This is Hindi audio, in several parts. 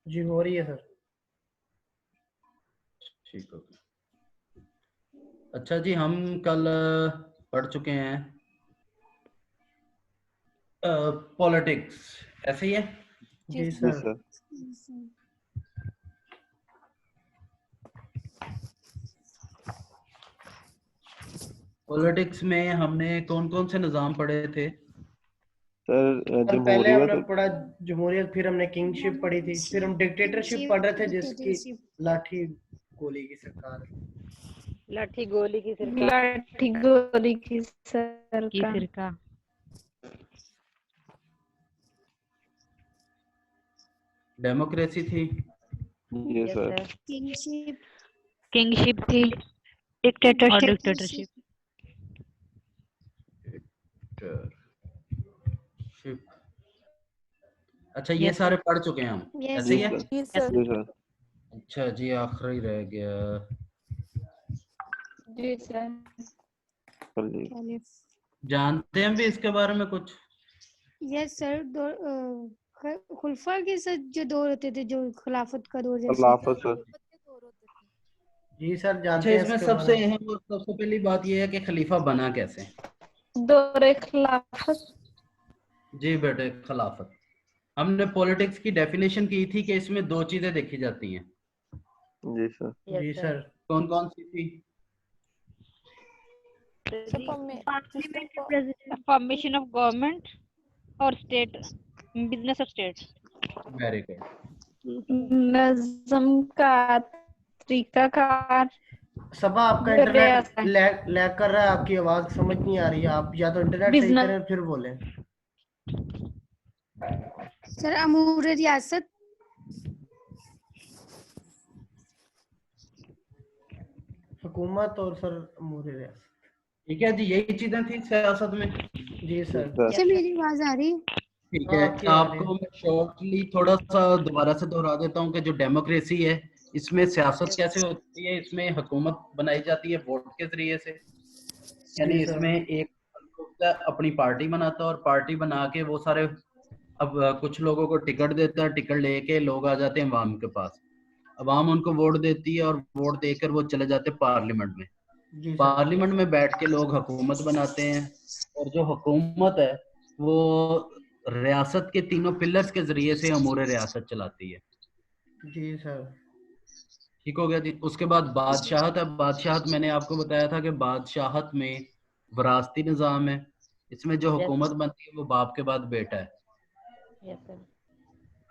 जी हो रही है सर। ठीक हो गया। अच्छा जी, हम कल पढ़ चुके हैं पॉलिटिक्स, ऐसे ही है। जी जी सर। सर। पॉलिटिक्स में हमने कौन कौन से निज़ाम पढ़े थे? सर सर पहले हमने जमहूरियत। पढ़ा जमहूरियत, फिर हमने किंगशिप पढ़ी थी, फिर हम डिक्टेटरशिप पढ़ रहे थे जिसकी लाठी गोली की सरकार। लाठी गोली की सरकार लाठी गोली की सरकार। डेमोक्रेसी थी। जी यस सर। सर। किंगशिप थी और डिक्टेटरशिप डिक्टेटरशिप। शिप। अच्छा, ये सारे पढ़ चुके हैं हम, ऐसे जी ही है। सर। जी सर। जी सर। अच्छा जी, आखिरी रह गया। जी सर। जी जानते हैं भी इसके बारे में कुछ? Yes sir. खुलफा के साथ जो दौर होते थे, जो खिलाफत का दौर जैसे। खिलाफत सर। जी सर अच्छा, जानते हैं इसमें इसके सबसे बारे में। अहम और सबसे पहली बात यह है कि खलीफा बना कैसे। दौरे खिलाफत। जी बेटे, खिलाफत। हमने पॉलिटिक्स की डेफिनेशन की थी कि इसमें दो चीजें देखी जाती हैं। जी सर। जी सर। कौन कौन सी थी? फॉर्मेशन ऑफ गवर्नमेंट और state, business of state. Very good. नज्म का तरीकाकार। सबा आपका इंटरनेट लैग कर रहा है, आपकी आवाज समझ नहीं आ रही है। आप या तो इंटरनेट सही बिजनेस। करें और फिर बोलें। सर अमूर रियासत। हुकूमत और सर अमूर रियासत। ठीक है जी, यही चीजें थी सियासत में। जी जी सर। सर। अच्छा मेरी आवाज आ रही है? ठीक हाँ, है, आपकी आ रही आपको है। मैं शॉर्टली थोड़ा सा दोबारा से दोहरा देता हूँ कि जो डेमोक्रेसी है, इसमें सियासत कैसे होती है। इसमें हुकूमत बनाई जाती है वोट के जरिए से, यानी जी इसमें सर। एक अपनी पार्टी बनाता है और पार्टी बना के वो सारे, अब कुछ लोगों को टिकट देता है, टिकट लेके लोग आ जाते हैं अवाम के पास, अवाम उनको वोट देती है और वोट देकर वो चले जाते हैं पार्लियामेंट में। जी सर। पार्लियामेंट में बैठ के लोग हुकूमत बनाते हैं, और जो हुकूमत है वो रियासत के तीनों पिलर्स के जरिए से अमूर रियासत चलाती है। जी सर। ठीक हो गया जी। उसके बाद बादशाहत है। बादशाहत मैंने आपको बताया था कि बादशाहत में विरासती निज़ाम है। इसमें जो हुकूमत बनती है वो बाप के बाद बेटा है। Yes sir.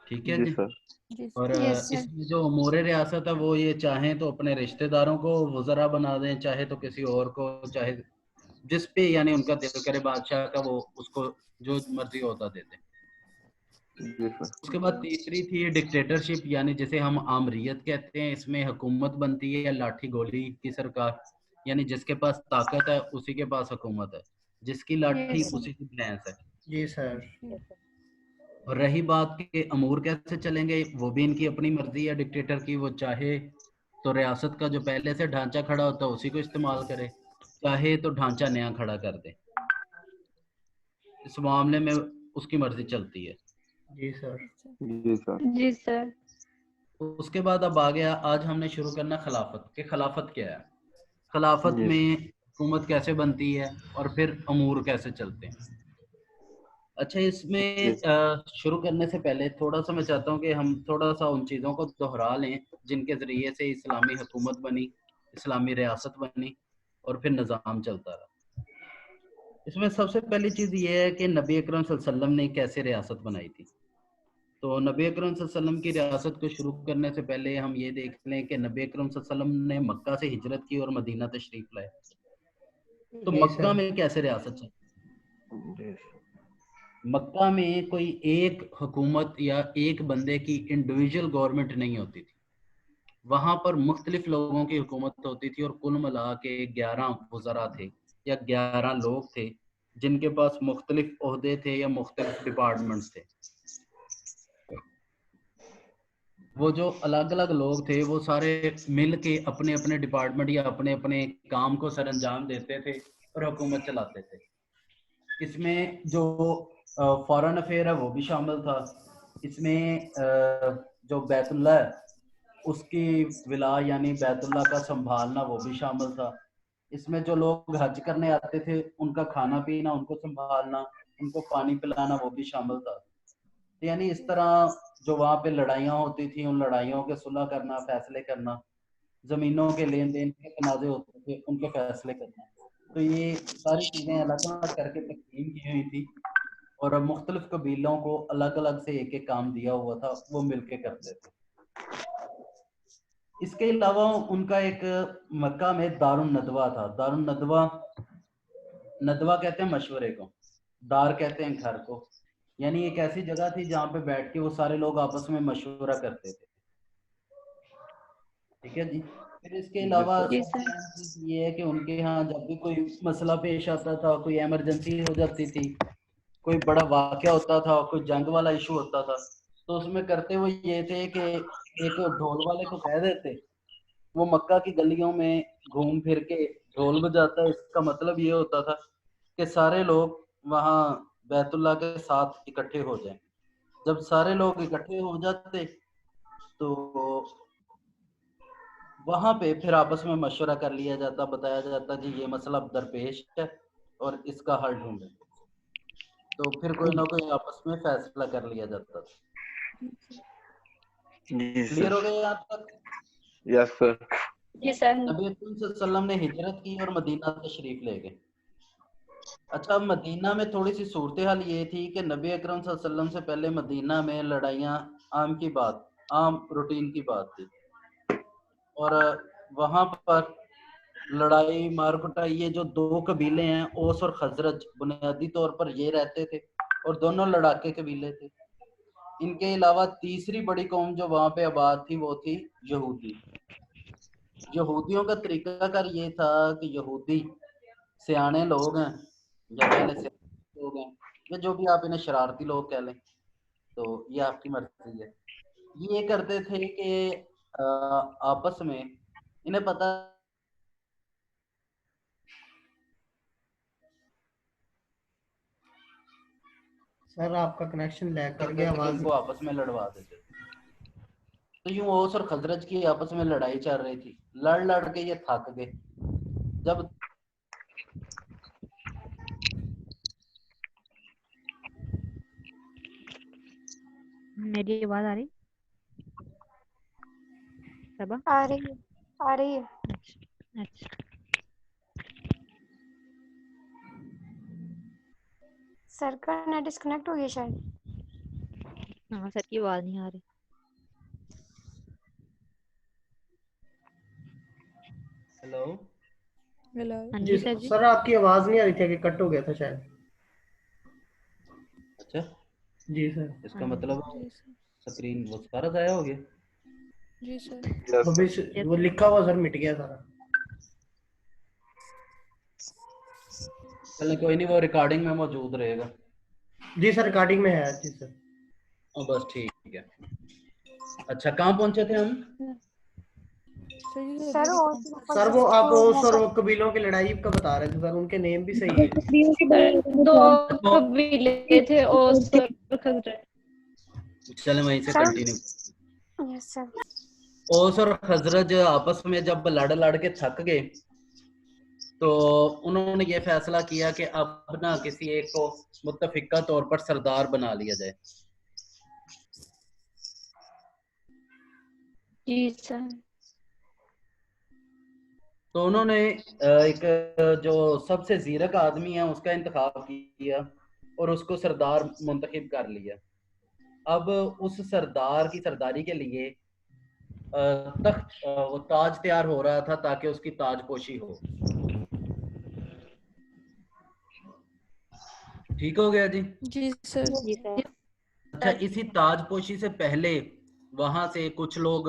ठीक है जी जी। सर। और यस सर। इसमें जो अमूर रियासत है वो ये चाहें तो अपने रिश्तेदारों को वज़रा बना दें, चाहे तो किसी और को, चाहे जिस पे यानी उनका दिल करे बादशाह का, वो उसको जो मर्जी होता देते। जी सर। उसके बाद तीसरी थी डिक्टेटरशिप, यानी जिसे हम आमरीत कहते हैं। इसमें हुकूमत बनती है या लाठी गोली की सरकार, यानी जिसके पास ताकत है उसी के पास हुकूमत है, जिसकी लाठी यस सर। उसी की भैंस है। जी सर। और रही बात के अमूर कैसे चलेंगे, वो भी इनकी अपनी मर्जी है डिक्टेटर की। वो चाहे तो रियासत का जो पहले से ढांचा खड़ा होता है उसी को इस्तेमाल करे, चाहे तो ढांचा नया खड़ा कर दे। इस मामले में उसकी मर्जी चलती है। जी सर। जी सर। जी सर। उसके बाद अब आ गया, आज हमने शुरू करना खिलाफत के। खिलाफत क्या है, खिलाफत जी में हुकूमत कैसे बनती है और फिर अमूर कैसे चलते हैं। अच्छा, जी। इसमें शुरू करने से पहले थोड़ा सा मैं चाहता हूँ कि हम थोड़ा सा उन चीज़ों को दोहरा लें जिनके ज़रिए से इस्लामी हुकूमत बनी, इस्लामी रियासत बनी और फिर निज़ाम चलता रहा। इसमें सबसे पहली चीज़ ये है कि नबी अकरम सल्लल्लाहु अलैहि वसल्लम ने कैसे रियासत बनाई थी। तो नबी अकरम सल्लल्लाहु अलैहि वसल्लम की रियासत को शुरू करने से पहले हम ये देख लें कि नबी अकरम सल्लल्लाहु अलैहि वसल्लम ने मक्का से हिजरत की और मदीना तशरीफ लाए। तो जी मक्का सर। में कैसे रियासत चली? जी। मक्का में कोई एक हुकूमत या एक बंदे की इंडिविजुअल गवर्नमेंट नहीं होती थी। वहां पर मुख्तलिफ लोगों की हुकूमत होती थी और कुल मिला के 11 वज़रा थे या 11 लोग थे जिनके पास मुख्तलिफ ओहदे थे या मुख्तलिफ डिपार्टमेंट्स थे। वो जो अलग अलग लोग थे वो सारे मिल के अपने अपने डिपार्टमेंट या अपने अपने काम को सर अंजाम देते थे और हुकूमत चलाते थे। इसमें जो फॉरेन अफेयर है वो भी शामिल था। इसमें जो बैतुल्ला है उसकी विला यानी बैतुल्ला का संभालना वो भी शामिल था। इसमें जो लोग हज करने आते थे उनका खाना पीना, उनको संभालना, उनको पानी पिलाना वो भी शामिल था। यानी इस तरह जो वहाँ पे लड़ाइयाँ होती थी उन लड़ाइयों के सुलह करना, फैसले करना, जमीनों के लेन देन के तनाजे होते थे उनके फैसले करना, तो ये सारी चीजें अलग अलग करके तकसीम की हुई थी और अब मुख्तलिफ कबीलों को अलग अलग से एक एक काम दिया हुआ था, वो मिलके करते थे। इसके अलावा उनका एक मक्का में दारुन नदवा था। दारुन नदवा, नदवा कहते हैं मशवरे को, दार कहते हैं घर को, यानी एक ऐसी जगह थी जहाँ पे बैठ के वो सारे लोग आपस में मशवरा करते थे। ठीक है जी। फिर इसके अलावा ये है कि उनके यहाँ जब भी कोई मसला पेश आता था, कोई इमरजेंसी हो जाती थी, कोई बड़ा वाकया होता था, कोई जंग वाला इशू होता था, तो उसमें करते हुए ये थे कि एक ढोल वाले को कह देते, वो मक्का की गलियों में घूम फिर के ढोल बजाता है। इसका मतलब ये होता था कि सारे लोग वहाँ बैतुल्ला के साथ इकट्ठे हो जाएं। जब सारे लोग इकट्ठे हो जाते तो वहां पे फिर आपस में मशवरा कर लिया जाता, बताया जाता जी ये मसला दरपेश है और इसका हल ढूंढे, तो फिर कोई ना कोई आपस में फैसला कर लिया जाता था। क्लियर हो गया यहाँ तक? Yes sir. जी सर। नबी अकरम सल्लल्लाहु अलैहि वसल्लम ने हिजरत की और मदीना तशरीफ ले गए। अच्छा, मदीना में थोड़ी सी सूरत हाल ये थी कि नबी अकरम सल्लल्लाहु अलैहि वसल्लम से पहले मदीना में लड़ाइयाँ आम की बात, आम रूटीन की बात थी और वहां पर लड़ाई मार कुटाई, ये जो दो कबीले हैं ओस और खजरज, बुनियादी तौर पर ये रहते थे और दोनों लड़ाके कबीले थे। इनके अलावा तीसरी बड़ी कौम जो वहां पे आबाद थी वो थी यहूदी। यहूदियों का तरीकाकार ये था कि यहूदी सियाने लोग हैं या पहले से लोग हैं या जो भी आप इन्हें शरारती लोग कह लें, तो ये आपकी मर्जी है। ये करते थे कि आपस में इन्हें पता सर आपका कनेक्शन लैग कर करते गया, थे कि आवाज इनको आपस में लड़वा देते थे। तो यूं ओस और खजरज की आपस में लड़ाई चल रही थी, लड़ लड़ के ये थक गए। जब मेरी आवाज आ रही? सबा आ रही है, आ रही है। अच्छा, सर का नेट डिस्कनेक्ट हो गया शायद। हाँ सर की आवाज नहीं आ रही। हेलो हाँ जी जी सर जी। सर, आपकी आवाज नहीं आ रही थी, कि कट हो गया था शायद। अच्छा जी सर। इसका मतलब स्क्रीन वो सारा गायब हो गया। जी सर। अभी वो लिखा हुआ सर मिट गया सारा। चलो कोई नहीं, वो रिकॉर्डिंग में मौजूद रहेगा। जी सर, रिकॉर्डिंग में है। जी सर। बस ठीक है। अच्छा कहाँ पहुंचे थे हम? सर वो आप ओस और वो कबीलों की लड़ाई का बता रहे थे सर, उनके नेम भी सही है। दो कबीले थे ओस और खजरज। चले वहीं से सर कंटिन्यू। Yes sir. ओस और खजरज आपस में जब लड़ लड़ के थक गए तो उन्होंने ये फैसला किया कि अब ना किसी एक को मुत्तफिका तौर पर सरदार बना लिया जाए। जी सर। तो उन्होंने एक जो सबसे जीरक आदमी है उसका इंतखाब किया और उसको सरदार मुंतखब कर लिया। अब उस सरदार की सरदारी के लिए तख्त वो ताज तैयार हो रहा था ताकि उसकी ताजपोशी हो। ठीक हो गया जी? जी सर। जी सर। अच्छा, इसी ताजपोशी से पहले वहां से कुछ लोग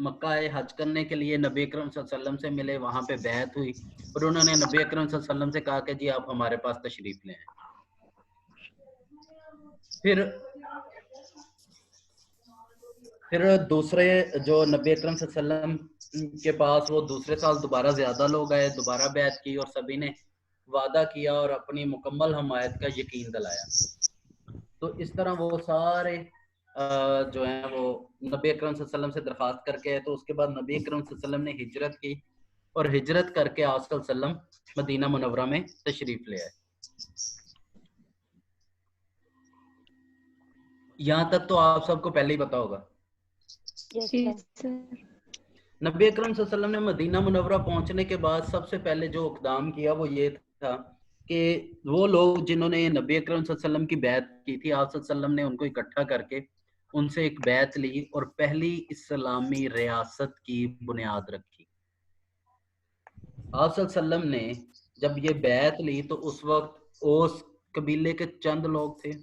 मक्का हज करने के लिए नबी अकरम सल्लल्लाहु अलैहि वसल्लम से मिले, वहां पे बैत हुई और उन्होंने नबी अकरम सल्लल्लाहु अलैहि वसल्लम से कहा कि जी आप हमारे पास तशरीफ ले आए। फिर दूसरे जो नबी अकरम सल्लल्लाहु अलैहि वसल्लम के पास वो दूसरे साल दोबारा ज्यादा लोग आए, दोबारा बैत की और सभी ने वादा किया और अपनी मुकम्मल हमायत का यकीन दिलाया। तो इस तरह वो सारे जो है वो नबी अकरम सल्लल्लाहु अलैहि वसल्लम से दरख्वास्त करके आए। तो उसके बाद नबी अकरम सल्लल्लाहु अलैहि वसल्लम ने हिजरत की और हिजरत करके आप सल्लल्लाहु अलैहि वसल्लम मदीना मुनव्वरा में तशरीफ ले आए। यहाँ तक तो आप सबको पहले ही पता होगा। जी सर। नबी अकरम सल्लल्लाहु अलैहि वसल्लम ने मदीना मुनव्वरा पहुंचने के बाद सबसे पहले जो इक़दाम किया वो ये था कि वो लोग जिन्होंने नबी अकरम सल्लल्लाहु अलैहि वसल्लम की बैत की थी, आप सल्लल्लाहु अलैहि वसल्लम ने उनको इकट्ठा करके उनसे एक बैत ली और पहली इस्लामी रियासत की बुनियाद रखी। आप सल्लल्लाहु अलैहि वसल्लम ने जब ये बैत ली तो उस वक्त ओस कबीले के चंद लोग थे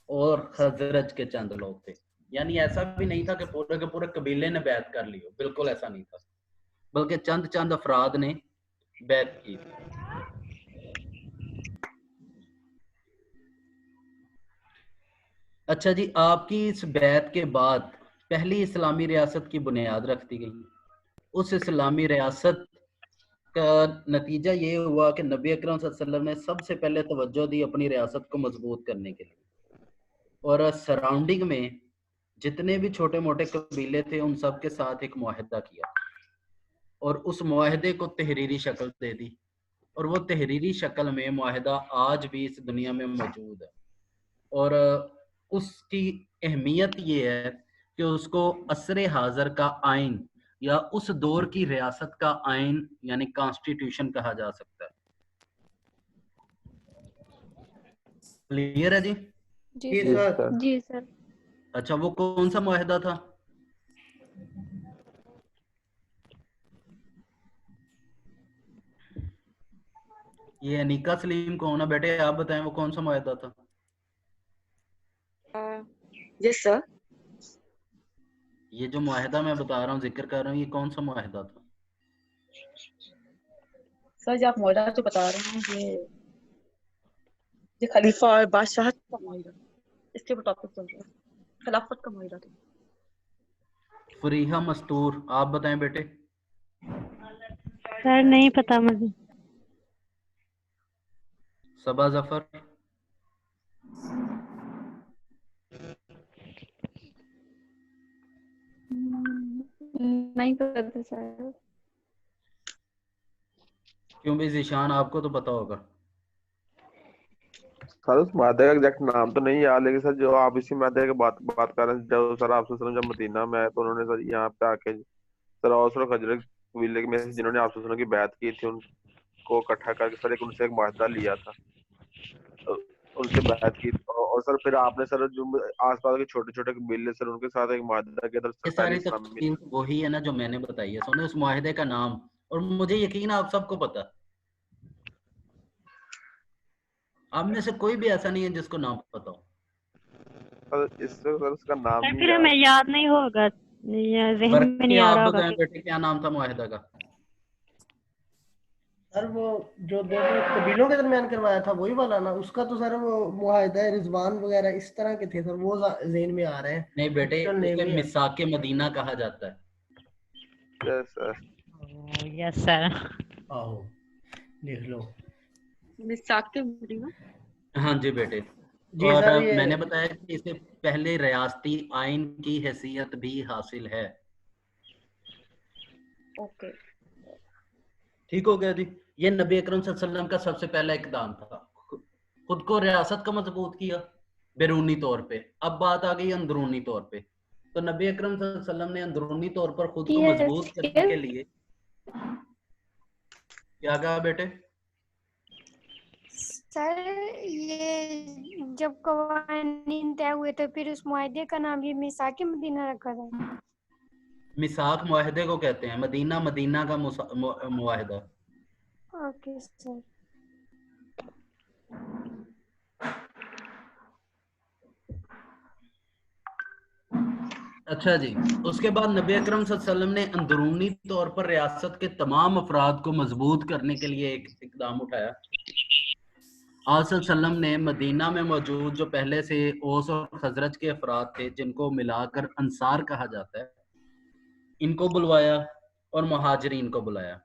और खजरज के चंद लोग थे। यानी ऐसा भी नहीं था कि पूरे के पूरे कबीले ने बैत कर ली हो, बिल्कुल ऐसा नहीं था, बल्कि चंद चंद अफराद ने बैत की। अच्छा जी, आपकी इस बैत के बाद पहली इस्लामी रियासत की बुनियाद रख दी गई। उस इस्लामी रियासत का नतीजा ये हुआ कि नबी अकरम सल्लल्लाहु अलैहि वसल्लम ने सबसे पहले तवज्जो दी अपनी रियासत को मजबूत करने के लिए, और सराउंडिंग में जितने भी छोटे मोटे कबीले थे उन सब के साथ एक मुआहदा किया और उस मुआहदे को तहरीरी शक्ल दे दी, और वो तहरीरी शक्ल में मुआहदा आज भी इस दुनिया में मौजूद है। और उसकी अहमियत ये है कि उसको असरे हाज़र का आइन या उस दौर की रियासत का आइन यानी कॉन्स्टिट्यूशन कहा जा सकता है। क्लियर है जी? जी जी सर। सर। जी सर। अच्छा, वो कौन सा मुआहदा था? ये अनीका सलीम कौन है बेटे, आप बताएं वो कौन सा मुआहदा था? Yes sir. ये जो मुआहदा मैं बता रहा हूँ, जिक्र कर रहा हूँ, ये कौन सा मुआहदा था? सर जो आप मुआहदा तो बता रहे हैं ये खलीफा और बादशाह का मुआहदा, इसके ऊपर टॉपिक चल रहा है, खिलाफत का मुआहदा था। फरीहा मस्तूर, आप बताएं बेटे। सर नहीं पता मुझे। सबा जफर, नहीं पता सर। क्यों भी ज़ीशान, आपको तो पता होगा। सर उस मादे का एग्जैक्ट नाम तो नहीं याद, लेकिन सर जो आप इसी मादे की बात कर रहे हैं, जब सर आप जब मदीना में आए तो उन्होंने सर यहाँ पे आके सर औस और खजरज कबीले में जिन्होंने आप की बैत की थी उनको इकट्ठा करके सर एक उनसे एक मुआहदा लिया था, उनसे बात की, और सर फिर आपने सर जो आसपास के छोटे छोटे कबीले सर उनके साथ एक मुआहदा किया था। ये सारी तफसील वही है ना जो मैंने बताई है। सुने उस मुआहदे का नाम, और मुझे यकीन है आप सबको पता। आप में से कोई भी ऐसा नहीं है जिसको नाम पता हो। सर इससे सर उसका नाम सर नहीं फिर हमें याद नहीं होगा, या ज़हन में नहीं आ रहा आप होगा बताएं कि बेटे क्या नाम था मुआहदा का? सर वो जो दो कबीलों के दरमियान करवाया था वही वाला ना, उसका तो सर वो मुआहिदा रिजवान वगैरह इस तरह के थे सर, वो ज़हन में आ रहे हैं। नहीं बेटे, Actual name उसे ही है। मिसाके मदीना कहा जाता है। Yes sir. Yes sir. आओ लिख लो। मिसाके मदीना। हाँ जी बेटे। जी और सर, ये मैंने बताया कि इसे पहले रियासती आइन की हैसियत भी हासिल है। ओके ठीक हो गया जी। ये नबी अकरम सल्लल्लाहु अलैहि वसल्लम का सबसे पहला इकदाम था, खुद को रियासत का मजबूत किया बैरूनी तौर पे। अब बात आ गई अंदरूनी तौर पे। तो नबी अकरम सल्लल्लाहु अलैहि वसल्लम ने अंदरूनी तौर पर खुद को मजबूत करने के लिए क्या कहा बेटे? सर ये जब कवानीन तय हुए तो फिर उस मुआहदे का नाम ये मिसाके मदीना रखा था। मिसाक मुआहदे को कहते हैं, मदीना मदीना का मुआहदा। Okay sir. अच्छा जी, उसके बाद नबी अकरम सल्लल्लाहु अलैहि वसल्लम ने अंदरूनी तौर पर रियासत के तमाम अफराद को मजबूत करने के लिए एक इकदाम उठाया। आप सल्लल्लाहु अलैहि वसल्लम ने मदीना में मौजूद जो पहले से ओस और खजरज के अफराद थे, जिनको मिलाकर अंसार कहा जाता है, इनको बुलवाया और मुहाजिरीन को बुलाया।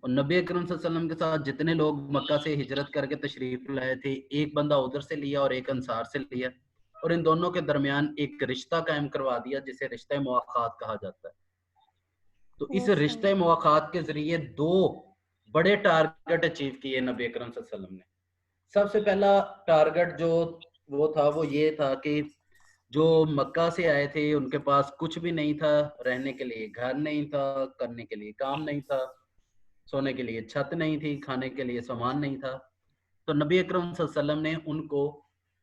और नबी अकरम सल्लल्लाहु अलैहि वसल्लम के साथ जितने लोग मक्का से हिजरत करके तशरीफ लाए थे, एक बंदा उधर से लिया और एक अंसार से लिया, और इन दोनों के दरमियान एक रिश्ता कायम करवा दिया जिसे रिश्ता मुआखात कहा जाता है। तो इस Yes, sir. रिश्ते मुआखात के जरिए दो बड़े टारगेट अचीव किए नबी अकरम सल्लल्लाहु अलैहि वसल्लम ने। सबसे पहला टारगेट जो वो था वो ये था कि जो मक्का से आए थे उनके पास कुछ भी नहीं था, रहने के लिए घर नहीं था, करने के लिए काम नहीं था, सोने के लिए छत नहीं थी, खाने के लिए सामान नहीं था। तो नबी अकरम सल्लल्लाहु अलैहि वसल्लम ने उनको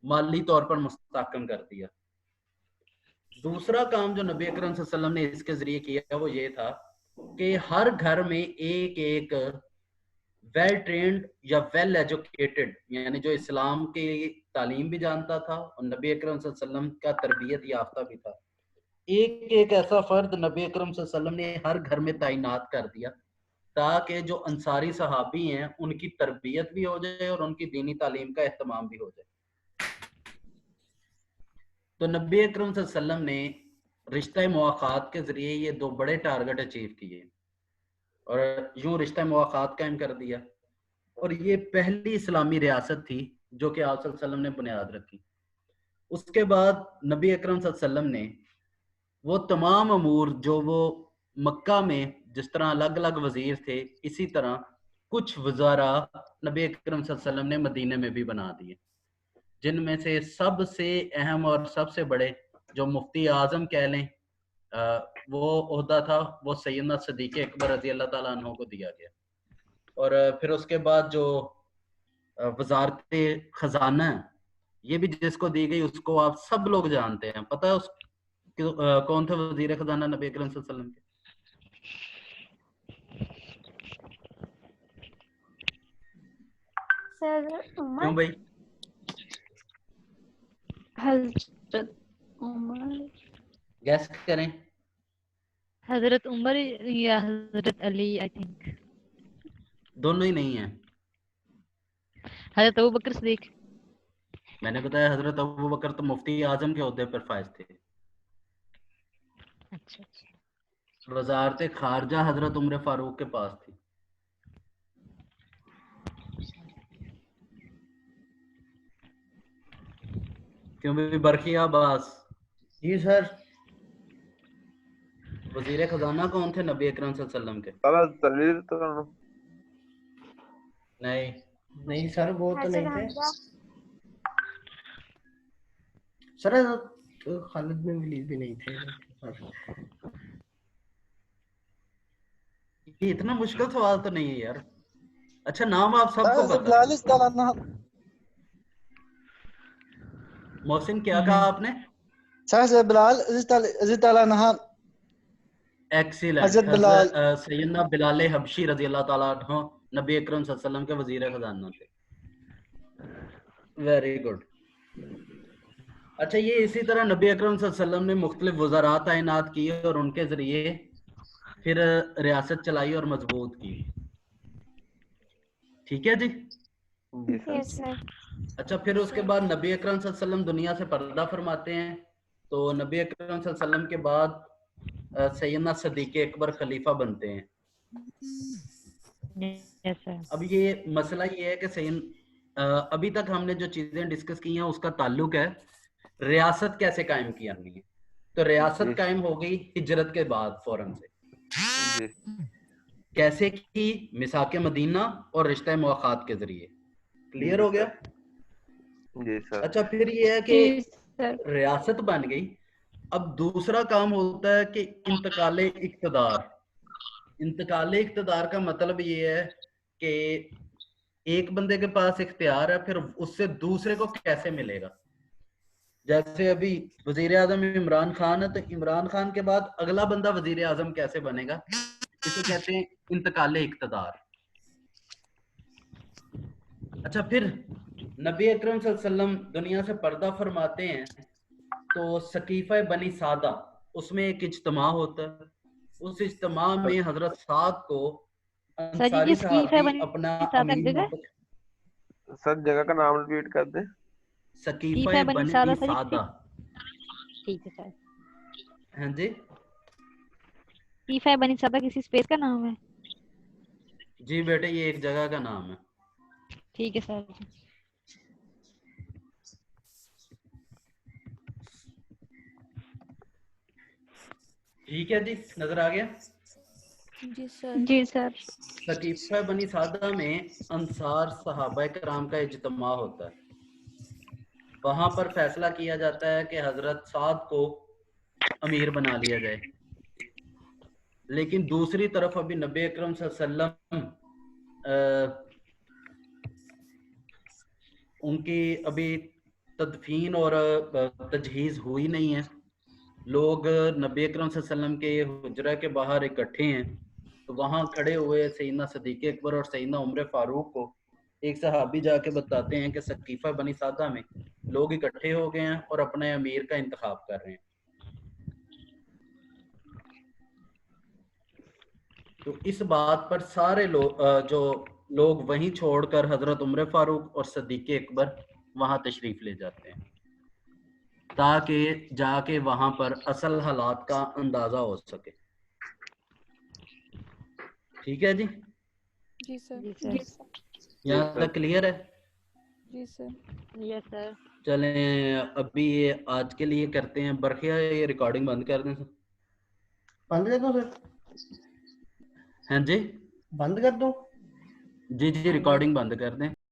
माली तौर पर मुस्तहकम कर दिया। दूसरा काम जो नबी अकरम सल्लल्लाहु अलैहि वसल्लम ने इसके जरिए किया वो ये था कि हर घर में एक एक वेल ट्रेंड या वेल एजुकेटेड, यानी जो इस्लाम की तालीम भी जानता था और नबी अकरम सल्लल्लाहु अलैहि वसल्लम का तरबियत याफ्ता भी था, एक एक ऐसा फर्द नबी अकरम सल्लल्लाहु अलैहि वसल्लम ने हर घर में तैनात कर दिया ताकि जो अंसारी सहाबी हैं उनकी तरबियत भी हो जाए और उनकी दीनी तालीम का एहतमाम भी हो जाए। तो नबी अकरम सल्लल्लाहु अलैहि वसल्लम ने रिश्ता मुआखात के जरिए ये दो बड़े टारगेट अचीव किए और यूं रिश्ता मुआखात कायम कर दिया। और ये पहली इस्लामी रियासत थी जो कि आप सल्लल्लाहु अलैहि वसल्लम ने बुनियाद रखी। उसके बाद नबी अकरम सल्लल्लाहु अलैहि वसल्लम ने वो तमाम अमूर जो वो मक्का में जिस तरह अलग अलग वजीर थे, इसी तरह कुछ वज़ारा नबी अकरम सल्लल्लाहु अलैहि वसल्लम ने मदीने में भी बना दिए, जिनमें से सबसे अहम और सबसे बड़े जो मुफ्ती आजम कह लें वो ओहदा था वो सैयदना सदीक अकबर रज़ी अल्लाह ताला अन्हु को दिया गया। और फिर उसके बाद जो वजारत खजाना ये भी जिसको दी गई उसको आप सब लोग जानते हैं। पता है उस कौन थे वजीर खजाना नबी अकरम सल्लल्लाहु अलैहि वसल्लम के? सर उमर। क्यों भाई? हजरत उमर। गैस करें। हजरत उमर या हजरत अली, आई थिंक दोनों ही नहीं है। हजरत अबू बकर सिद्दीक। मैंने बताया हजरत अबू बकर तो मुफ्ती आजम के ओहदे पर फायज थे। अच्छा अच्छा। वजारत खारजा हजरत उमर फारूक के पास थी। क्यों भी बरखी अब्बास? जी सर। वजीर खजाना कौन थे नबी अकरम सल्लल्लाहु अलैहि वसल्लम के? साला तलील तो नहीं नहीं सर वो तो नहीं हजरत थे हमजा। सर। तो खालिद बिन वलीद भी नहीं थे सर। ये इतना मुश्किल सवाल तो नहीं है यार। अच्छा नाम आप सबको पता है। मोहसिन क्या कहा आपने? एक्सीलेंट। हजरत बिलाल। सैयदना बिलाल हबशी रजी अल्लाह ताला अन्हु नबी अकरम सल्लल्लाहु अलैहि वसल्लम के वजीर खजाना थे। Very good. अच्छा ये इसी तरह नबी अकरम सल्लल्लाहु अलैहि वसल्लम ने मुख्तलिफ वज़ारा तैनात किए और उनके जरिए फिर रियासत चलाई और मजबूत की। ठीक है जी। Yes sir. अच्छा फिर उसके बाद नबी अकरम सल्लल्लाहु अलैहि वसल्लम दुनिया से पर्दा फरमाते हैं। तो नबी अकरम सल्लल्लाहु अलैहि वसल्लम के बाद सैयदना सदीक अकबर खलीफा बनते हैं। Yes sir. अब ये मसला ये है कि अभी तक हमने जो चीजें डिस्कस की हैं उसका ताल्लुक है रियासत कैसे कायम की हमने है। तो रियासत कायम हो गई हिजरत के बाद फौरन से। कैसे की? मिसाक मदीना और रिश्ता मुआखात के जरिए। क्लियर हो गया? जी सर। अच्छा फिर ये है कि रियासत बन गई। अब दूसरा काम होता है कि इंतकाले इक्तदार। इंतकाले इक्तदार का मतलब ये है कि एक बंदे के पास इख्तियार है फिर उससे दूसरे को कैसे मिलेगा। जैसे अभी वजीर आजम इमरान खान है तो इमरान खान के बाद अगला बंदा वजीर आजम कैसे बनेगा, इसे कहते हैं इंतकाले इक्तदार। अच्छा फिर नबी अकरम सल्लल्लाहु अलैहि वसल्लम दुनिया से पर्दा फरमाते हैं तो सकीफा बनी सादा उसमें एक इज्तिमा होता है। उस इज्तिमा में हजरत साद को अंसारी सहाबी अपना अमीर मुंतखब। सर जगह का नाम रिपीट कर दे। सकीफा बनी सादा। ठीक है सर। हाँ जी। सकीफा बनी सादा किसी स्पेस का नाम है? जी बेटे ये एक जगह का नाम है। ठीक है सर। ठीक है जी, नजर आ गया। जी सर। जी सर। सकीफा बनी सादा में अंसार सहाबा कराम का इज्तिमा होता है। वहां पर फैसला किया जाता है कि हजरत साद को अमीर बना लिया जाए। लेकिन दूसरी तरफ अभी नबी अकरम सल्लल्लाहु अलैहि वसल्लम उनकी अभी तदफीन और तजहीज हुई नहीं है। लोग नबी अकरम सल्लल्लाहु अलैहि वसल्लम के हुजरा के बाहर इकट्ठे हैं, तो वहां खड़े हुए सैयदना सदीक अकबर और सैयदना उमर फारूक को एक सहाबी जाके बताते हैं कि सकीफा बनी सादा में लोग इकट्ठे हो गए हैं और अपने अमीर का इंतखाब कर रहे हैं। तो इस बात पर सारे लोग जो लोग वहीं छोड़कर हजरत उमर फारूक और सदीक अकबर वहां तशरीफ ले जाते हैं, ताकि जाके वहां पर असल हालात का अंदाजा हो सके। ठीक है जी, जी सर। जी सर। यहाँ तक क्लियर है? जी सर। Yes sir. चलें अभी ये आज के लिए करते हैं बरखिया, ये रिकॉर्डिंग बंद कर दें। बंद कर दूं सर? हाँ जी, बंद कर दूं? जी जी, रिकॉर्डिंग बंद कर दें।